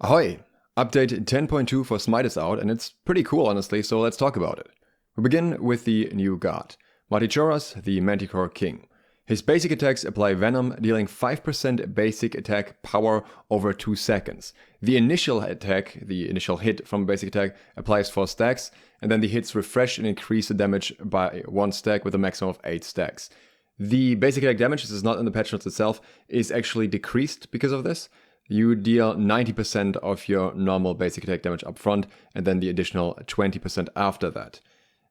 Ahoy! Update 10.2 for SMITE is out, and it's pretty cool honestly, so let's talk about it. We begin with the new god, Martichoras, the Manticore king. His basic attacks apply Venom, dealing 5% basic attack power over 2 seconds. The initial attack, the initial hit from a basic attack, applies 4 stacks, and then the hits refresh and increase the damage by 1 stack with a maximum of 8 stacks. The basic attack damage, this is not in the patch notes itself, is actually decreased because of this. You deal 90% of your normal basic attack damage up front, and then the additional 20% after that.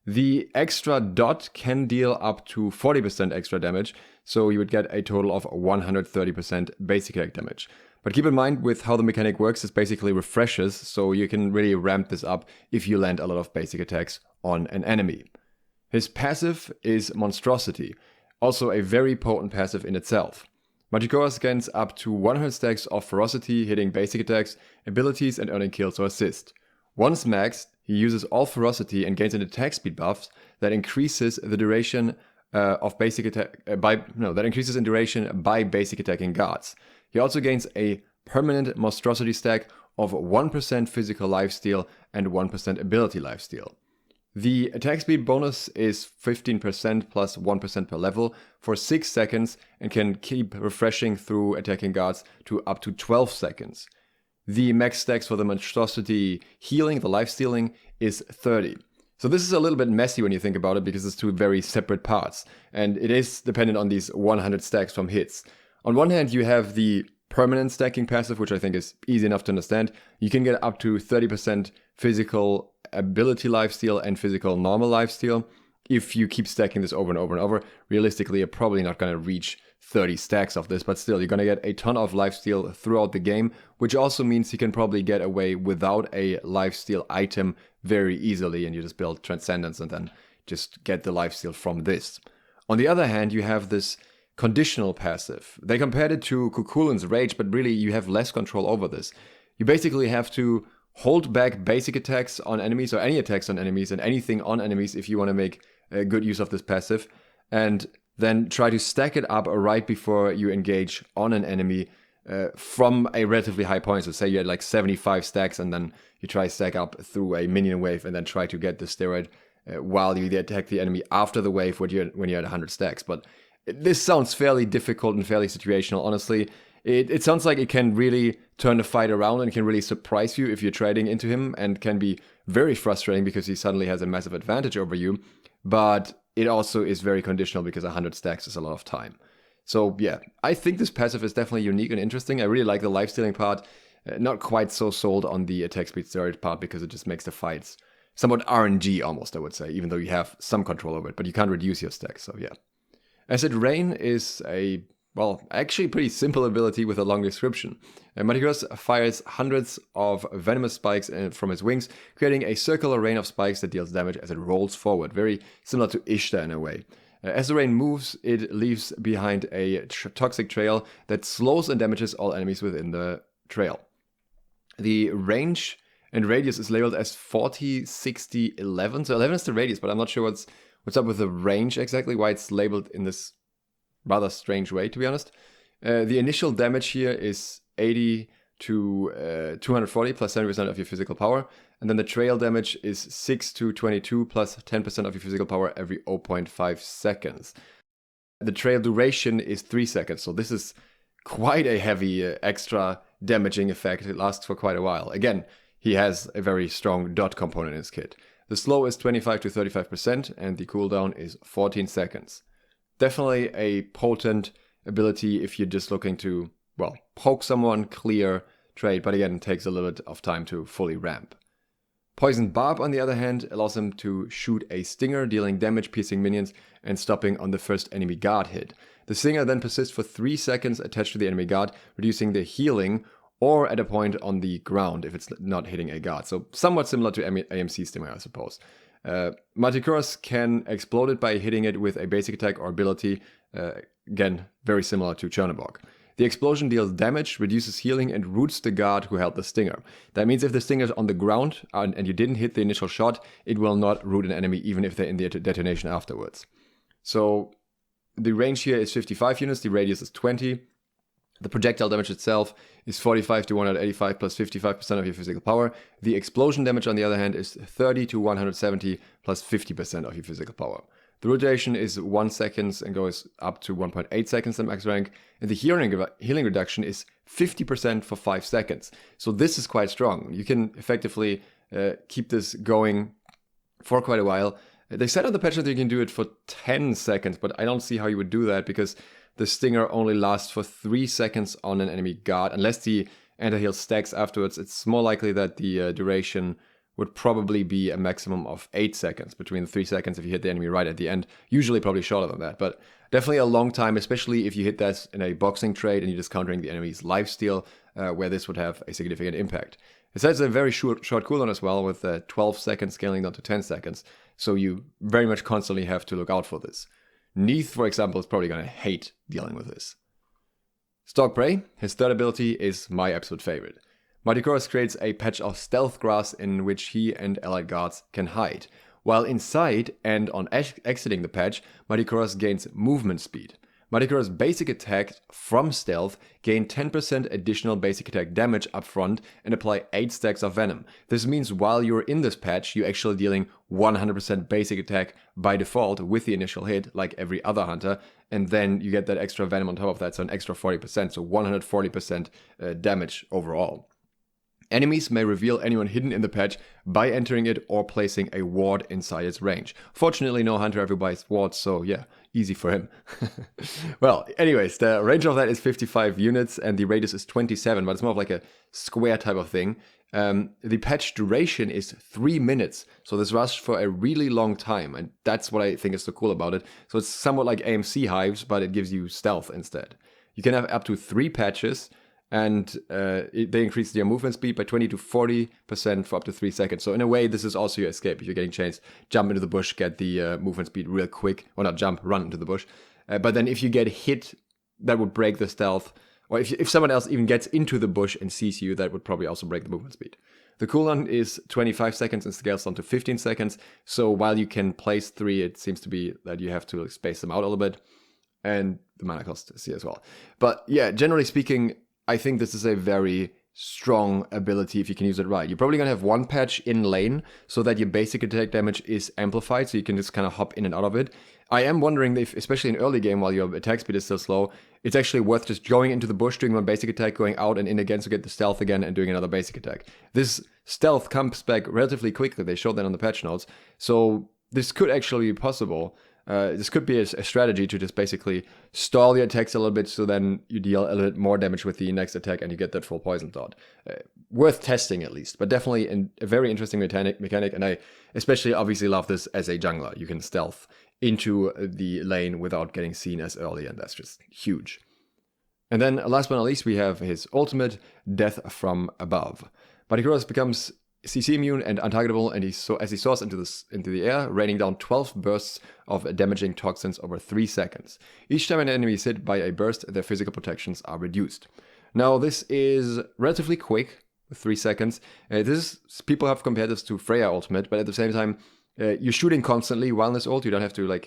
The extra dot can deal up to 40% extra damage, so you would get a total of 130% basic attack damage. But keep in mind with how the mechanic works, it basically refreshes, so you can really ramp this up if you land a lot of basic attacks on an enemy. His passive is Monstrosity, also a very potent passive in itself. Martichoras gains up to 100 stacks of ferocity, hitting basic attacks, abilities, and earning kills or assist. Once maxed, he uses all ferocity and gains an attack speed buff that increases the duration of basic attack that increases in duration by basic attacking guards. He also gains a permanent monstrosity stack of 1% physical lifesteal and 1% ability lifesteal. The attack speed bonus is 15% plus 1% per level for 6 seconds and can keep refreshing through attacking guards to up to 12 seconds. The max stacks for the monstrosity healing, the life stealing, is 30. So this is a little bit messy when you think about it because it's two very separate parts, and it is dependent on these 100 stacks from hits. On one hand, you have the permanent stacking passive, which I think is easy enough to understand. You can get up to 30% physical ability lifesteal and physical normal lifesteal. If you keep stacking this over and over and over, realistically, you're probably not going to reach 30 stacks of this, but still, you're going to get a ton of lifesteal throughout the game, which also means you can probably get away without a lifesteal item very easily, and you just build Transcendence and then just get the lifesteal from this. On the other hand, you have this conditional passive. They compared it to Kukulin's Rage, but really you have less control over this. You basically have to hold back basic attacks on enemies, or any attacks on enemies, and anything on enemies if you want to make good use of this passive, and then try to stack it up right before you engage on an enemy from a relatively high point. So say you had like 75 stacks, and then you try to stack up through a minion wave and then try to get the steroid while you attack the enemy after the wave when you're at 100 stacks. But this sounds fairly difficult and fairly situational, honestly. It sounds like it can really turn the fight around and can really surprise you if you're trading into him, and can be very frustrating because he suddenly has a massive advantage over you. But it also is very conditional because 100 stacks is a lot of time. So yeah, I think this passive is definitely unique and interesting. I really like the lifestealing part. Not quite so sold on the attack speed steroid part because it just makes the fights somewhat RNG almost, I would say, even though you have some control over it, but you can't reduce your stacks, so yeah. Acid Rain is a, well, actually pretty simple ability with a long description. Manticore fires hundreds of venomous spikes from his wings, creating a circular rain of spikes that deals damage as it rolls forward, very similar to Ishtar in a way. As the rain moves, it leaves behind a toxic trail that slows and damages all enemies within the trail. The range and radius is labeled as 40, 60, 11. So 11 is the radius, but I'm not sure what's up with the range exactly, why it's labeled in this rather strange way, to be honest. The initial damage here is 80 to 240 plus 70% of your physical power. And then the trail damage is 6 to 22 plus 10% of your physical power every 0.5 seconds. The trail duration is 3 seconds, so this is quite a heavy extra damaging effect. It lasts for quite a while. Again, he has a very strong dot component in his kit. The slow is 25 to 35%, and the cooldown is 14 seconds. Definitely a potent ability if you're just looking to, well, poke someone, clear, trade, but again, it takes a little bit of time to fully ramp. Poisoned Barb, on the other hand, allows him to shoot a stinger, dealing damage, piercing minions, and stopping on the first enemy guard hit. The stinger then persists for 3 seconds attached to the enemy guard, reducing the healing, or at a point on the ground if it's not hitting a guard. So somewhat similar to AMC stinger, I suppose. Martichoras can explode it by hitting it with a basic attack or ability, again, very similar to Chernobog. The explosion deals damage, reduces healing, and roots the guard who held the stinger. That means if the stinger is on the ground and you didn't hit the initial shot, it will not root an enemy even if they're in the detonation afterwards. So the range here is 55 units, the radius is 20. The projectile damage itself is 45 to 185 plus 55% of your physical power. The explosion damage, on the other hand, is 30 to 170 plus 50% of your physical power. The rotation is 1 second and goes up to 1.8 seconds in max rank. And the healing reduction is 50% for 5 seconds. So this is quite strong. You can effectively keep this going for quite a while. They said on the patch that you can do it for 10 seconds, but I don't see how you would do that because the stinger only lasts for 3 seconds on an enemy guard. Unless the anti-heal stacks afterwards, it's more likely that the duration would probably be a maximum of 8 seconds, between 3 seconds if you hit the enemy right at the end. Usually probably shorter than that, but definitely a long time, especially if you hit that in a boxing trade and you're just countering the enemy's lifesteal, where this would have a significant impact. It says a very short cooldown as well, with 12 seconds scaling down to 10 seconds, so you very much constantly have to look out for this. Neith, for example, is probably going to hate dealing with this. Stalk Prey, his third ability, is my absolute favorite. Martichoras creates a patch of stealth grass in which he and allied guards can hide. While inside and on exiting the patch, Martichoras gains movement speed. Martichoras' basic attack from stealth gain 10% additional basic attack damage up front and apply 8 stacks of venom. This means while you're in this patch, you're actually dealing 100% basic attack by default with the initial hit, like every other hunter, and then you get that extra venom on top of that, so an extra 40%, so 140% damage overall. Enemies may reveal anyone hidden in the patch by entering it or placing a ward inside its range. Fortunately, no hunter ever buys wards, so yeah, easy for him. Well, anyways, the range of that is 55 units and the radius is 27, but it's more of like a square type of thing. The patch duration is 3 minutes, so this lasts for a really long time, and that's what I think is so cool about it. So it's somewhat like AMC hives, but it gives you stealth instead. You can have up to 3 patches, and they increase your movement speed by 20 to 40% for up to 3 seconds. So in a way, this is also your escape. If you're getting chased, jump into the bush, get the movement speed real quick. Or not jump, run into the bush. But then if you get hit, that would break the stealth. Or if someone else even gets into the bush and sees you, that would probably also break the movement speed. The cooldown is 25 seconds and scales down to 15 seconds. So while you can place 3, it seems to be that you have to space them out a little bit. And the mana cost is here as well. But yeah, generally speaking, I think this is a very strong ability if you can use it right. You're probably going to have one patch in lane so that your basic attack damage is amplified, so you can just kind of hop in and out of it. I am wondering if, especially in early game while your attack speed is still slow, it's actually worth just going into the bush, doing one basic attack, going out and in again to get the stealth again and doing another basic attack. This stealth comes back relatively quickly. They showed that on the patch notes. So this could actually be possible. This could be a strategy to just basically stall your attacks a little bit so then you deal a little bit more damage with the next attack and you get that full poison dot. Worth testing at least, but definitely a very interesting mechanic, and I especially obviously love this as a jungler. You can stealth into the lane without getting seen as early, and that's just huge. And then last but not least, we have his ultimate, Death from Above. Martichoras becomes CC immune and untargetable, and as he soars into the air, raining down 12 bursts of damaging toxins over 3 seconds. Each time an enemy is hit by a burst, their physical protections are reduced. Now, this is relatively quick, 3 seconds. People have compared this to Freya ultimate, but at the same time, you're shooting constantly while in this ult. You don't have to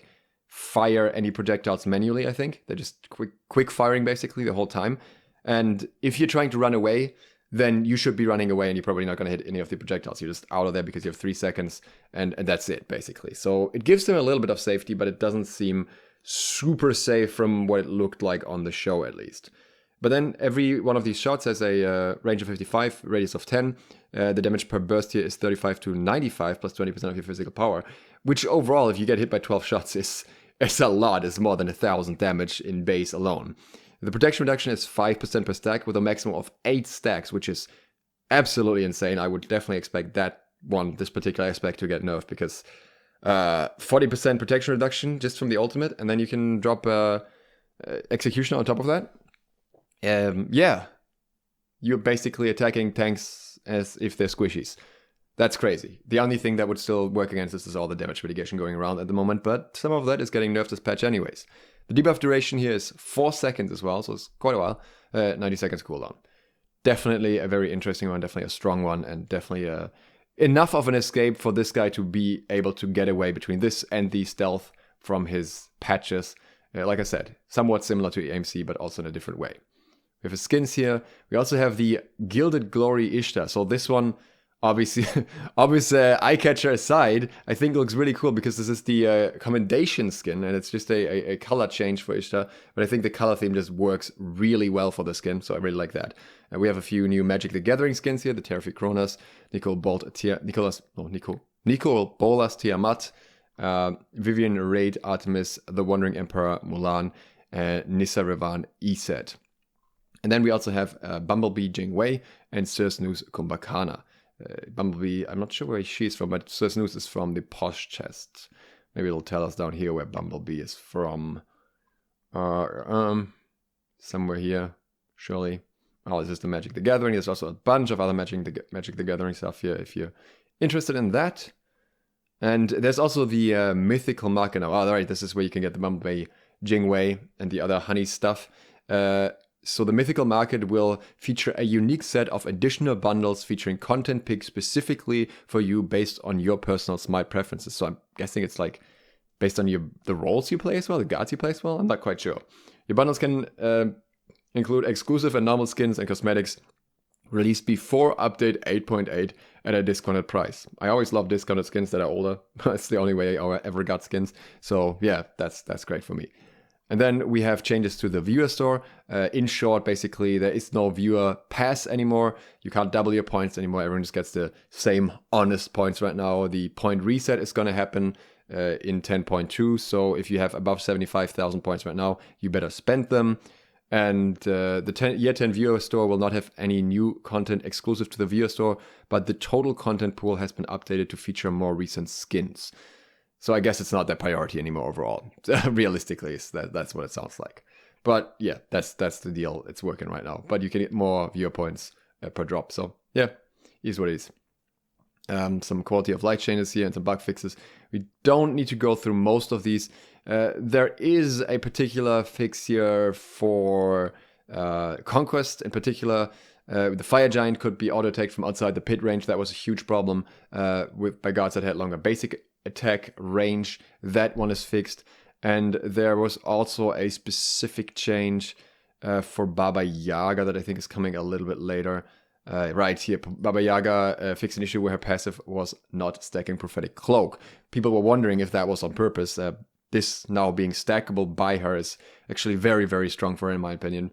fire any projectiles manually, I think. They're just quick firing basically the whole time. And if you're trying to run away, then you should be running away and you're probably not going to hit any of the projectiles. You're just out of there because you have 3 seconds and that's it, basically. So it gives them a little bit of safety, but it doesn't seem super safe from what it looked like on the show, at least. But then every one of these shots has a range of 55, radius of 10. The damage per burst here is 35 to 95, plus 20% of your physical power, which overall, if you get hit by 12 shots, is a lot. It's more than 1,000 damage in base alone. The protection reduction is 5% per stack with a maximum of 8 stacks, which is absolutely insane. I would definitely expect this particular aspect to get nerfed because 40% protection reduction just from the ultimate, and then you can drop execution on top of that. Yeah, you're basically attacking tanks as if they're squishies. That's crazy. The only thing that would still work against this is all the damage mitigation going around at the moment, but some of that is getting nerfed this patch anyways. The debuff duration here is 4 seconds as well, so it's quite a while. 90 seconds cooldown. Definitely a very interesting one, definitely a strong one, and definitely enough of an escape for this guy to be able to get away between this and the stealth from his patches. Like I said, somewhat similar to AMC, but also in a different way. We have his skins here. We also have the Gilded Glory Ishtar. So this one, obviously, obvious eye catcher aside, I think it looks really cool because this is the Commendation skin, and it's just a color change for Ishtar. But I think the color theme just works really well for the skin, so I really like that. And we have a few new Magic the Gathering skins here: the Terrafikronas, Nicol Bolas Tiamat, Vivian Raid Artemis, the Wandering Emperor Mulan, and Nissa Revan Iset. And then we also have Bumblebee Jingwei and Sir Snooze Kumbhakana. Bumblebee, I'm not sure where she's from, but Sir Snooze is from the Posh Chest. Maybe it'll tell us down here where Bumblebee is from. Somewhere here, surely. Oh, this is the Magic the Gathering. There's also a bunch of other Magic the Gathering stuff here if you're interested in that. And there's also the Mythical Market now. Oh, right, this is where you can get the Bumblebee Jingwei and the other honey stuff. So the Mythical Market will feature a unique set of additional bundles featuring content picked specifically for you based on your personal SMITE preferences. So I'm guessing it's like based on the roles you play as well, the guards you play as well? I'm not quite sure. Your bundles can include exclusive and normal skins and cosmetics released before update 8.8 at a discounted price. I always love discounted skins that are older. That's the only way I ever got skins. So yeah, that's great for me. And then we have changes to the viewer store. In short, basically, there is no viewer pass anymore. You can't double your points anymore. Everyone just gets the same honest points right now. The point reset is going to happen in 10.2. So if you have above 75,000 points right now, you better spend them. And the Year 10 viewer store will not have any new content exclusive to the viewer store, but the total content pool has been updated to feature more recent skins. So I guess it's not that priority anymore overall. Realistically, that's what it sounds like. But yeah, that's the deal. It's working right now. But you can get more viewer points per drop. So yeah, is what it is. Some quality of life changes here and some bug fixes. We don't need to go through most of these. There is a particular fix here for Conquest in particular. The Fire Giant could be auto-attacked from outside the pit range. That was a huge problem by guards that had longer basic attack range. That one is fixed. And there was also a specific change for Baba Yaga that I think is coming a little bit later. Right here, Baba Yaga fixed an issue where her passive was not stacking Prophetic Cloak. People were wondering if that was on purpose. This now being stackable by her is actually very, very strong for her, in my opinion.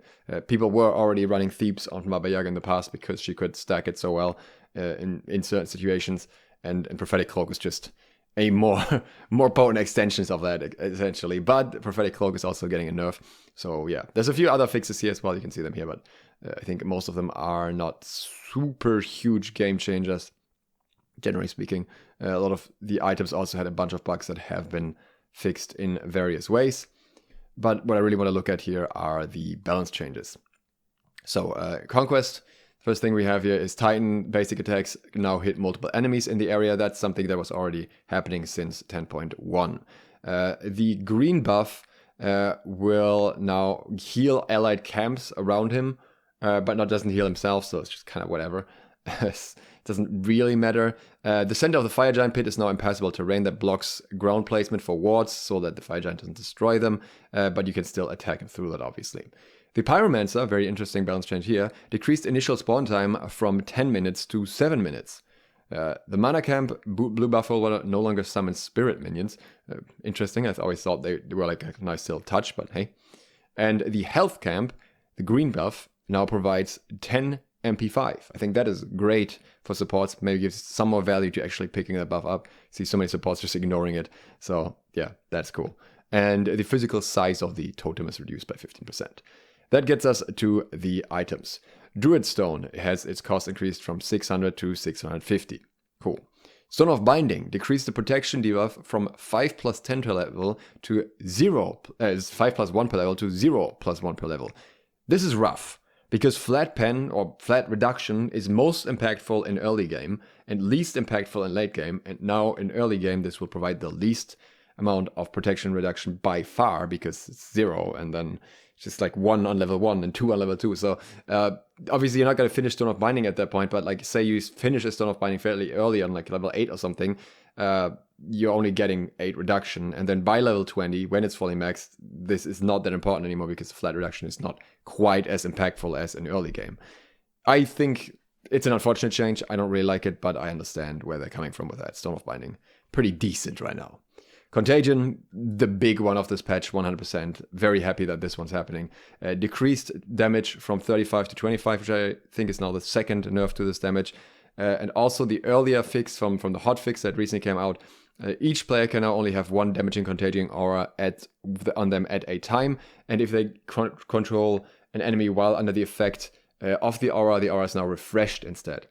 People were already running Thebes on Baba Yaga in the past because she could stack it so well in certain situations. And Prophetic Cloak is just a more potent extensions of that, essentially. But Prophetic Cloak is also getting a nerf. So yeah, there's a few other fixes here as well. You can see them here, but I think most of them are not super huge game changers, generally speaking. A lot of the items also had a bunch of bugs that have been fixed in various ways. But what I really want to look at here are the balance changes. So Conquest, first thing we have here is Titan basic attacks now hit multiple enemies in the area. That's something that was already happening since 10.1. The green buff will now heal allied camps around him, but doesn't heal himself, so it's just kind of whatever. It doesn't really matter. The center of the Fire Giant pit is now impassable terrain that blocks ground placement for wards so that the Fire Giant doesn't destroy them, but you can still attack him through that, obviously. The Pyromancer, very interesting balance change here, decreased initial spawn time from 10 minutes to 7 minutes. The Mana Camp, Blue buff will no longer summon spirit minions. Interesting, I always thought they were like a nice little touch, but hey. And the Health Camp, the green buff, now provides 10 MP5. I think that is great for supports. Maybe gives some more value to actually picking that buff up. See so many supports just ignoring it. So yeah, that's cool. And the physical size of the totem is reduced by 15%. That gets us to the items. Druid Stone has its cost increased from 600 to 650. Cool. Stone of Binding decreased the protection debuff from 5 plus 10 per level to 0, 5 plus 1 per level to 0 plus 1 per level. This is rough, because flat pen or flat reduction is most impactful in early game and least impactful in late game. And now in early game, this will provide the least amount of protection reduction by far because it's 0 and then just like 1 on level 1 and 2 on level 2. So obviously you're not going to finish Stone of Binding at that point, but like say you finish a Stone of Binding fairly early on like level 8 or something, you're only getting 8 reduction. And then by level 20, when it's fully maxed, this is not that important anymore because the flat reduction is not quite as impactful as an early game. I think it's an unfortunate change. I don't really like it, but I understand where they're coming from with that. Storm of Binding, pretty decent right now. Contagion, the big one of this patch, 100%. Very happy that this one's happening. Decreased damage from 35 to 25, which I think is now the second nerf to this damage. And also the earlier fix from the hotfix that recently came out. Each player can now only have one damaging contagion aura on them at a time. And if they control an enemy while under the effect of the aura is now refreshed instead.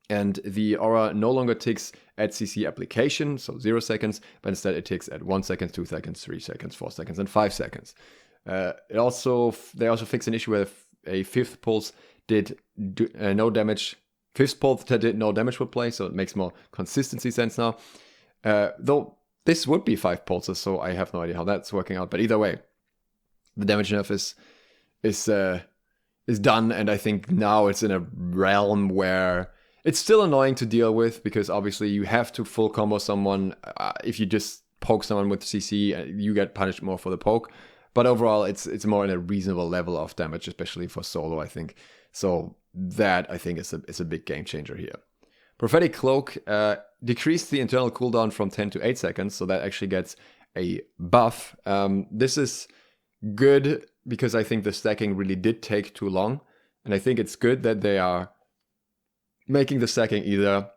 And the aura no longer ticks at CC application, so 0 seconds, but instead it ticks at 1 second, 2 seconds, 3 seconds, 4 seconds, and 5 seconds. They also fixed an issue where a fifth pulse did no damage. Fifth pulse that did no damage would play, so it makes more consistency sense now. Though this would be 5 pulses, so I have no idea how that's working out. But either way, the damage nerf is done, and I think now it's in a realm where it's still annoying to deal with because obviously you have to full combo someone. If you just poke someone with CC, you get punished more for the poke. But overall, it's more in a reasonable level of damage, especially for solo, I think. So that, I think, is a big game changer here. Prophetic Cloak decreased the internal cooldown from 10 to 8 seconds, so that actually gets a buff. This is good because I think the stacking really did take too long. And I think it's good that they are making the stacking either,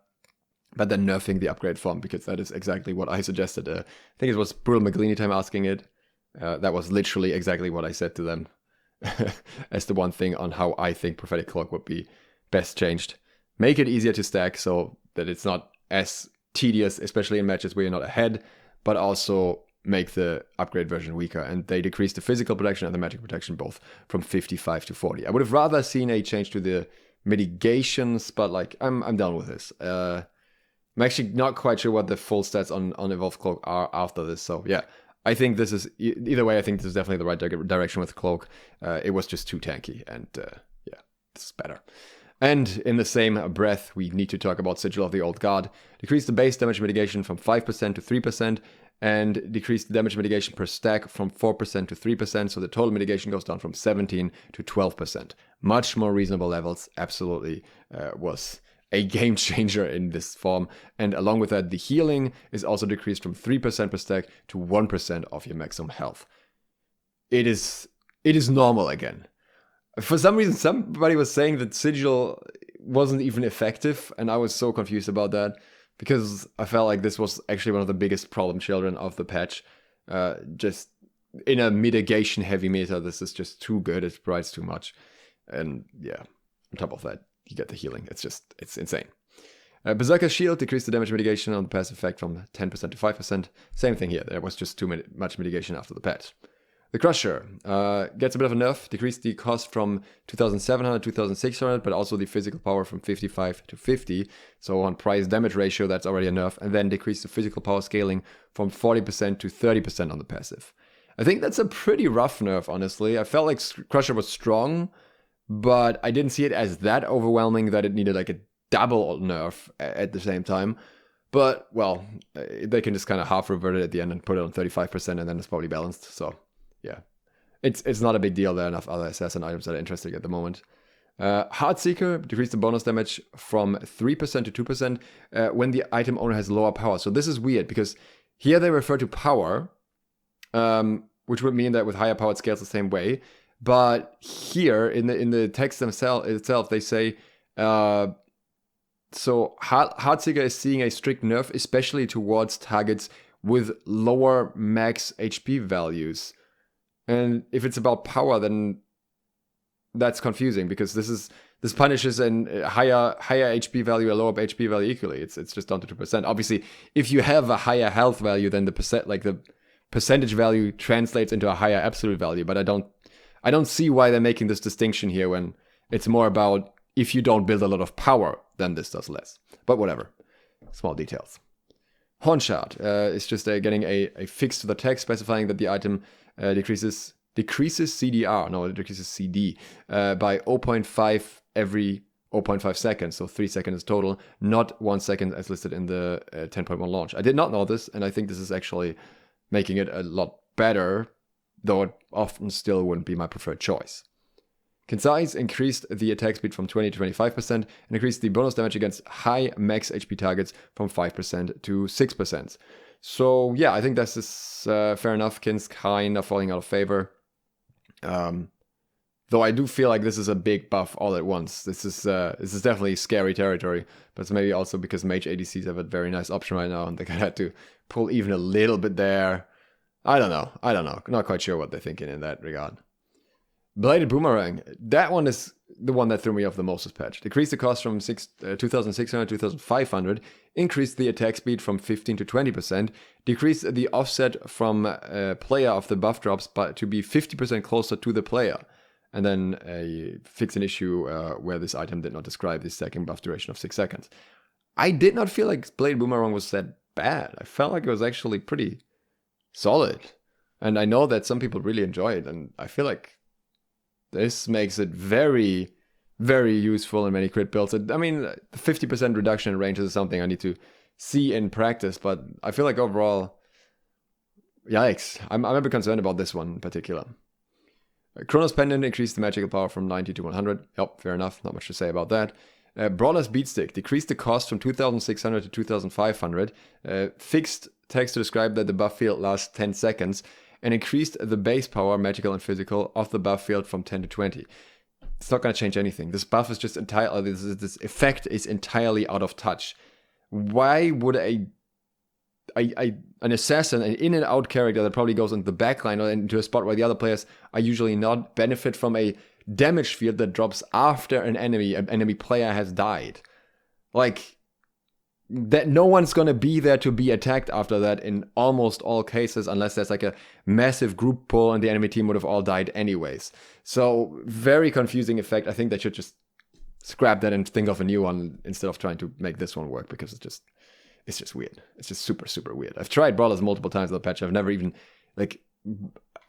but then nerfing the upgrade form, because that is exactly what I suggested. I think it was Brutal McLeany time asking it. That was literally exactly what I said to them as the one thing on how I think Prophetic Cloak would be best changed. Make it easier to stack so that it's not as tedious, especially in matches where you're not ahead, but also make the upgrade version weaker. And they decreased the physical protection and the magic protection both from 55 to 40. I would have rather seen a change to the mitigations, but like I'm done with this. I'm actually not quite sure what the full stats on Evolved Cloak are after this. So yeah, I think this is, either way, I think this is definitely the right direction with Cloak. It was just too tanky, and yeah, this is better. And in the same breath, we need to talk about Sigil of the Old God. Decrease the base damage mitigation from 5% to 3%, and decrease the damage mitigation per stack from 4% to 3%, so the total mitigation goes down from 17 to 12%. Much more reasonable levels, absolutely was a game changer in this form. And along with that, the healing is also decreased from 3% per stack to 1% of your maximum health. It is normal again. For some reason, somebody was saying that Sigil wasn't even effective, and I was so confused about that, because I felt like this was actually one of the biggest problem children of the patch. Just in a mitigation heavy meta, this is just too good. It provides too much. And yeah, on top of that, you get the healing. It's insane. Berserker's Shield decreased the damage mitigation on the passive effect from 10% to 5%. Same thing here. There was just too much mitigation after the patch. The Crusher gets a bit of a nerf, decreased the cost from 2,700 to 2,600, but also the physical power from 55 to 50. So on price damage ratio, that's already a nerf. And then decreased the physical power scaling from 40% to 30% on the passive. I think that's a pretty rough nerf, honestly. I felt like Crusher was strong, but I didn't see it as that overwhelming that it needed like a double nerf at the same time. But, well, they can just kind of half revert it at the end and put it on 35%, and then it's probably balanced. So yeah, it's not a big deal. There are enough other assassin items that are interesting at the moment. Heartseeker decreased the bonus damage from 3% to 2% when the item owner has lower power. So this is weird because here they refer to power, which would mean that with higher power it scales the same way. But here in the text itself, they say, so Heartseeker is seeing a strict nerf, especially towards targets with lower max HP values. And if it's about power, then that's confusing because this punishes a higher HP value, a lower HP value equally. It's just down to 2%. Obviously, if you have a higher health value, then the percentage value translates into a higher absolute value. But I don't see why they're making this distinction here when it's more about if you don't build a lot of power, then this does less. But whatever, small details. Hornshard is just getting a fix to the text specifying that the item decreases CDR, no, it decreases CD by 0.5 every 0.5 seconds, so 3 seconds total, not 1 second as listed in the 10.1 launch. I did not know this, and I think this is actually making it a lot better, though it often still wouldn't be my preferred choice. Concise increased the attack speed from 20 to 25% and increased the bonus damage against high max HP targets from 5% to 6%. So yeah, I think this is fair enough. Kin's kind of falling out of favor. Though I do feel like this is a big buff all at once. This is definitely scary territory, but it's maybe also because mage ADCs have a very nice option right now, and they kind of had to pull even a little bit there. I don't know. I'm not quite sure what they're thinking in that regard. Bladed Boomerang. That one is the one that threw me off the most this patch. Decreased the cost from 2,600 to 2,500. Increased the attack speed from 15 to 20%. Decreased the offset from player of the buff drops to be 50% closer to the player. And then fix an issue where this item did not describe the second buff duration of 6 seconds. I did not feel like Blade Boomerang was that bad. I felt like it was actually pretty solid. And I know that some people really enjoy it, and I feel like this makes it very, very useful in many crit builds. I mean, the 50% reduction in ranges is something I need to see in practice, but I feel like overall, yikes. I'm a bit concerned about this one in particular. Chronos Pendant increased the magical power from 90 to 100. Yep, fair enough. Not much to say about that. Brawler's Beatstick decreased the cost from 2,600 to 2,500. Fixed text to describe that the buff field lasts 10 seconds. And increased the base power, magical and physical, of the buff field from 10 to 20. It's not going to change anything. This buff is just entirely... This effect is entirely out of touch. Why would an assassin, an in and out character that probably goes into the backline or into a spot where the other players are usually not, benefit from a damage field that drops after an enemy player has died? Like, that no one's gonna be there to be attacked after that in almost all cases, unless there's like a massive group pull and the enemy team would have all died anyways. So, very confusing effect. I think they should just scrap that and think of a new one instead of trying to make this one work, because it's just weird. It's just super, super weird. I've tried Brawlers multiple times in the patch. I've never even like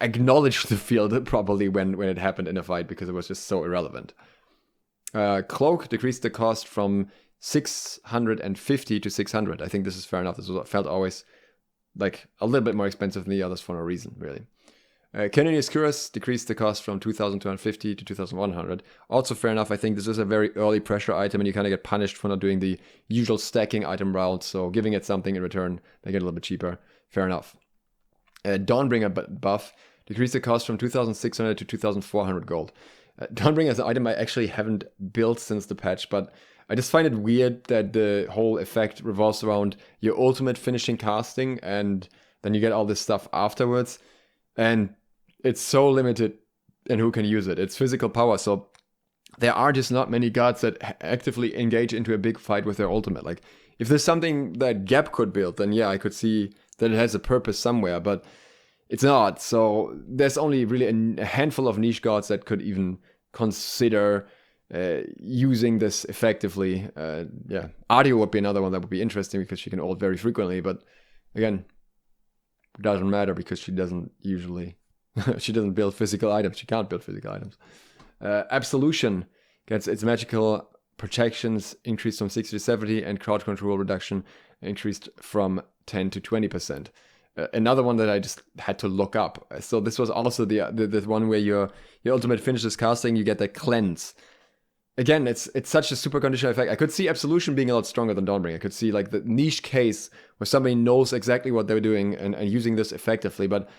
acknowledged the field properly when it happened in a fight, because it was just so irrelevant. Cloak decreased the cost from 650 to 600. I think this is fair enough. This felt always like a little bit more expensive than the others for no reason, really. Martichoras decreased the cost from 2,250 to 2,100. Also fair enough. I think this is a very early pressure item, and you kind of get punished for not doing the usual stacking item route. So giving it something in return, make it a little bit cheaper. Fair enough. Dawnbringer buff decreased the cost from 2,600 to 2,400 gold. Dawnbringer is an item I actually haven't built since the patch, but I just find it weird that the whole effect revolves around your ultimate finishing casting, and then you get all this stuff afterwards. And it's so limited in who can use it. It's physical power, so there are just not many gods that actively engage into a big fight with their ultimate. Like, if there's something that Gap could build, then yeah, I could see that it has a purpose somewhere, but it's not. So there's only really a handful of niche gods that could even consider using this effectively. Audio would be another one that would be interesting, because she can ult very frequently, but again, it doesn't matter because she doesn't usually she doesn't build physical items. She can't build physical items. Absolution gets its magical protections increased from 60 to 70, and crowd control reduction increased from 10 to 20%. Another one that I just had to look up. So this was also the one where your ultimate finishes casting, you get that cleanse. Again, it's such a super conditional effect. I could see Absolution being a lot stronger than Dawnbringer. I could see like the niche case where somebody knows exactly what they're doing and using this effectively, but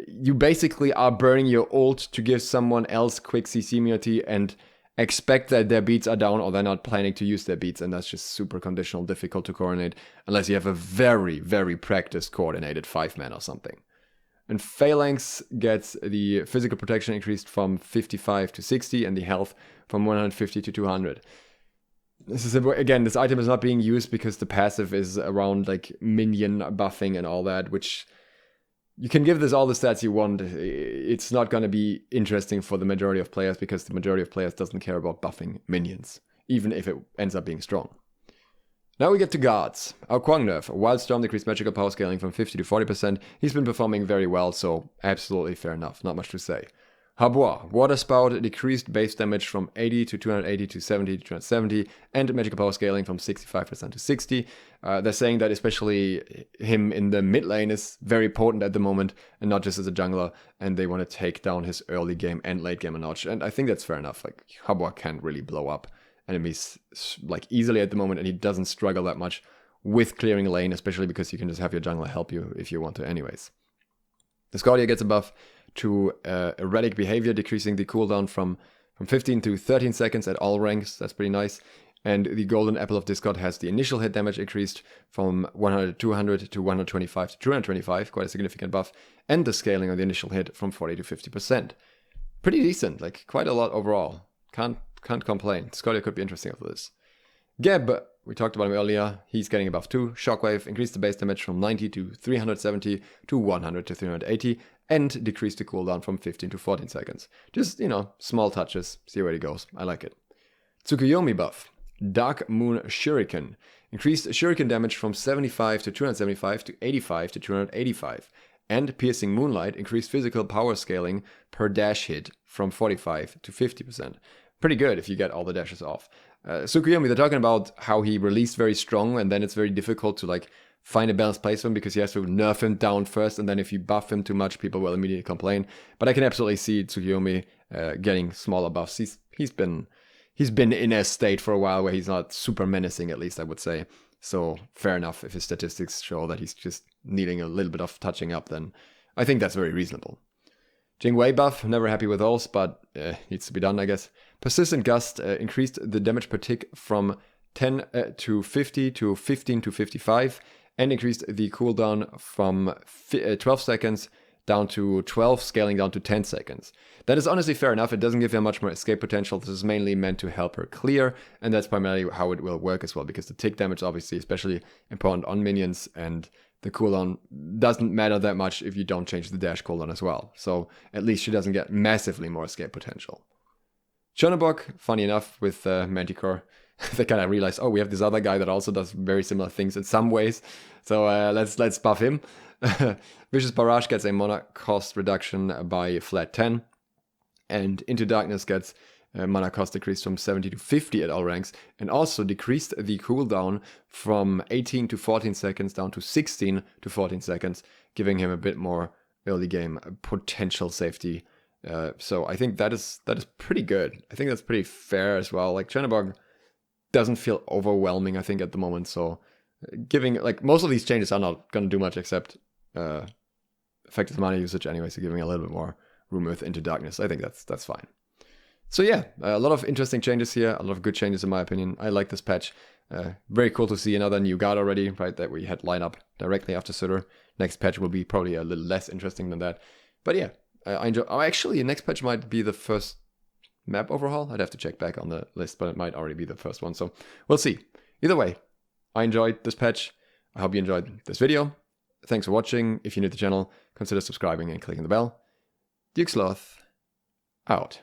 you basically are burning your ult to give someone else quick CC immunity and expect that their beats are down, or they're not planning to use their beats, and that's just super conditional, difficult to coordinate, unless you have a very, very practiced coordinated 5-man or something. And Phalanx gets the physical protection increased from 55 to 60, and the health from 150 to 200. This is, again, this item is not being used because the passive is around like minion buffing and all that, which you can give this all the stats you want. It's not going to be interesting for the majority of players, because the majority of players doesn't care about buffing minions, even if it ends up being strong. Now we get to guards. Our Kwang nerf. Wildstorm decreased magical power scaling from 50 to 40%. He's been performing very well, so absolutely fair enough. Not much to say. Habois, Water Spout, decreased base damage from 80 to 280 to 70 to 270, and magical power scaling from 65% to 60. They're saying that especially him in the mid lane is very potent at the moment, and not just as a jungler, and they want to take down his early game and late game a notch, and I think that's fair enough. Like, Habois can't really blow up enemies like easily at the moment, and he doesn't struggle that much with clearing a lane, especially because you can just have your jungler help you if you want to anyways. The Scordia gets a buff to erratic behavior, decreasing the cooldown from 15 to 13 seconds at all ranks. That's pretty nice. And the Golden Apple of Discord has the initial hit damage increased from 100 to 200 to 125 to 225, quite a significant buff, and the scaling on the initial hit from 40 to 50%. Pretty decent, like quite a lot overall. Can't complain. Scordia could be interesting after this. Geb, we talked about him earlier, he's getting a buff too. Shockwave increased the base damage from 90 to 370 to 100 to 380, and decreased the cooldown from 15 to 14 seconds. Just, you know, small touches, see where it goes. I like it. Tsukuyomi buff. Dark Moon Shuriken. Increased shuriken damage from 75 to 275 to 85 to 285. And Piercing Moonlight increased physical power scaling per dash hit from 45 to 50%. Pretty good if you get all the dashes off. Tsukuyomi, they're talking about how he released very strong, and then it's very difficult to like find a balanced place for him because he has to nerf him down first, and then if you buff him too much, people will immediately complain. But I can absolutely see Tsukuyomi getting smaller buffs. He's been in a state for a while where he's not super menacing, at least I would say. So fair enough if his statistics show that he's just needing a little bit of touching up, then I think that's very reasonable. Jingwei buff, never happy with those, but needs to be done, I guess. Persistent Gust increased the damage per tick from 10 to 50 to 15 to 55, and increased the cooldown from 12 seconds down to 12, scaling down to 10 seconds. That is honestly fair enough. It doesn't give her much more escape potential. This is mainly meant to help her clear, and that's primarily how it will work as well, because the tick damage obviously especially important on minions, and the cooldown doesn't matter that much if you don't change the dash cooldown as well. So at least she doesn't get massively more escape potential. Chernobog, funny enough, with Manticore, they kind of realized, oh, we have this other guy that also does very similar things in some ways. So let's buff him. Vicious Barrage gets a mana cost reduction by flat 10. And Into Darkness gets mana cost decreased from 70 to 50 at all ranks. And also decreased the cooldown from 18 to 14 seconds down to 16 to 14 seconds, giving him a bit more early game potential safety. So I think that is pretty good. I think that's pretty fair as well. Like, Chernobog doesn't feel overwhelming, I think, at the moment. So giving, like, most of these changes are not going to do much except effective mana usage anyway, so giving a little bit more room with Into Darkness. I think that's fine. So yeah, a lot of interesting changes here, a lot of good changes in my opinion. I like this patch. Very cool to see another new guard already, right, that we had line up directly after Sutter. Next patch will be probably a little less interesting than that. But yeah, I enjoy. Oh, actually, next patch might be the first map overhaul. I'd have to check back on the list, but it might already be the first one. So we'll see. Either way, I enjoyed this patch. I hope you enjoyed this video. Thanks for watching. If you're new to the channel, consider subscribing and clicking the bell. SLOTH, out.